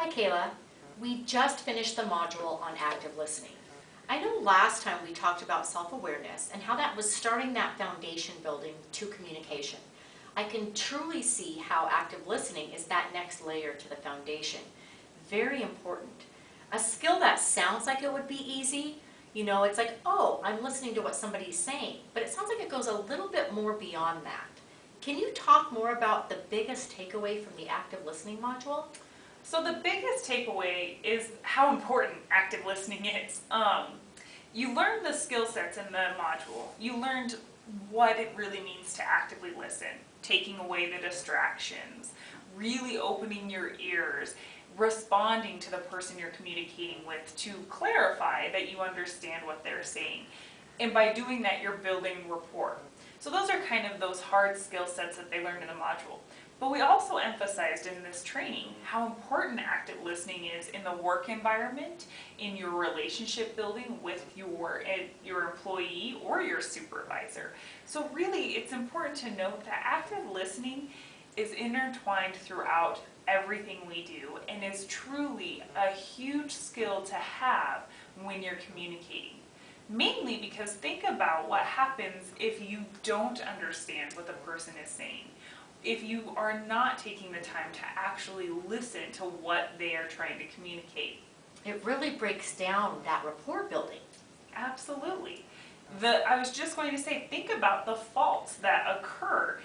Hi Kayla. We just finished the module on active listening. I know last time we talked about self-awareness and how that was starting that foundation building to communication. I can truly see how active listening is that next layer to the foundation. Very important. A skill that sounds like it would be easy, it's like, oh, I'm listening to what somebody's saying, but it sounds like it goes a little bit more beyond that. Can you talk more about the biggest takeaway from the active listening module? So the biggest takeaway is how important active listening is. You learned the skill sets in the module. You learned what it really means to actively listen, taking away the distractions, really opening your ears, responding to the person you're communicating with to clarify that you understand what they're saying. And by doing that, you're building rapport. So those are kind of those hard skill sets that they learned in the module. But we also emphasized in this training how important active listening is in the work environment, in your relationship building with your employee or your supervisor. So really, it's important to note that active listening is intertwined throughout everything we do and is truly a huge skill to have when you're communicating. Mainly because think about what happens if you don't understand what the person is saying. If you are not taking the time to actually listen to what they are trying to communicate. It really breaks down that rapport building. Absolutely. I was just going to say, think about the faults that occur.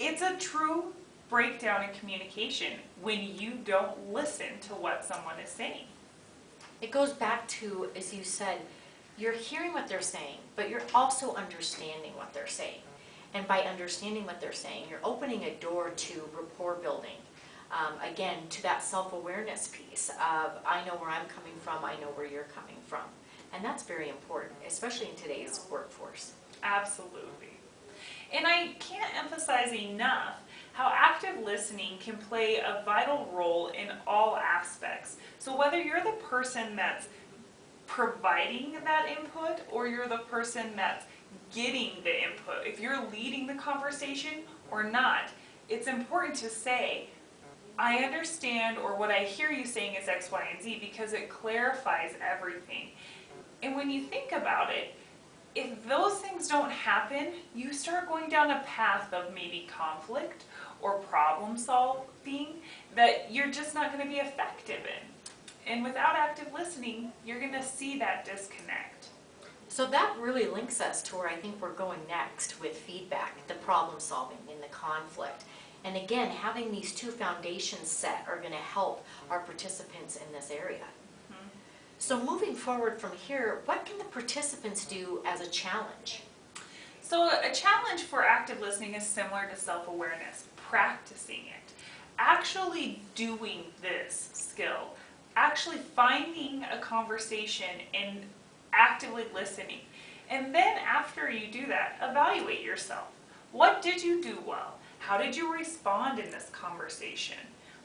It's a true breakdown in communication when you don't listen to what someone is saying. It goes back to, as you said, you're hearing what they're saying, but you're also understanding what they're saying. And by understanding what they're saying, you're opening a door to rapport building. Again, to that self-awareness piece of, I know where I'm coming from, I know where you're coming from. And that's very important, especially in today's workforce. Absolutely. And I can't emphasize enough how active listening can play a vital role in all aspects. So whether you're the person that's providing that input or you're the person that's getting the input, if you're leading the conversation or not, it's important to say, I understand, or what I hear you saying is X, Y, and Z, because it clarifies everything. And when you think about it, if those things don't happen, you start going down a path of maybe conflict or problem solving that you're just not going to be effective in. And without active listening, you're going to see that disconnect. So that really links us to where I think we're going next with feedback, the problem solving and the conflict. And again, having these two foundations set are going to help our participants in this area. Mm-hmm. So moving forward from here, what can the participants do as a challenge? So a challenge for active listening is similar to self-awareness, practicing it, actually doing this skill, actually finding a conversation and actively listening. And then after you do that, evaluate yourself. What did you do well? How did you respond in this conversation?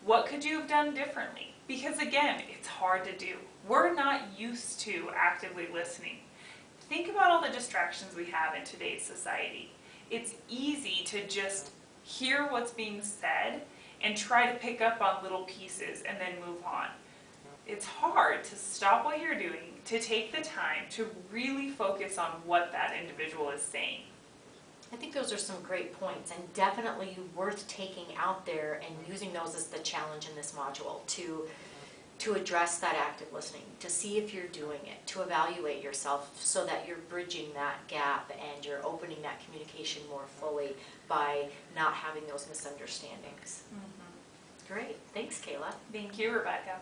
What could you have done differently? Because again, it's hard to do. We're not used to actively listening. Think about all the distractions we have in today's society. It's easy to just hear what's being said and try to pick up on little pieces and then move on. It's hard to stop what you're doing, to take the time to really focus on what that individual is saying. I think those are some great points, and definitely worth taking out there and using those as the challenge in this module to address that active listening, to see if you're doing it, to evaluate yourself so that you're bridging that gap and you're opening that communication more fully by not having those misunderstandings. Mm-hmm. Great. Thanks, Kayla. Thank you, Rebecca.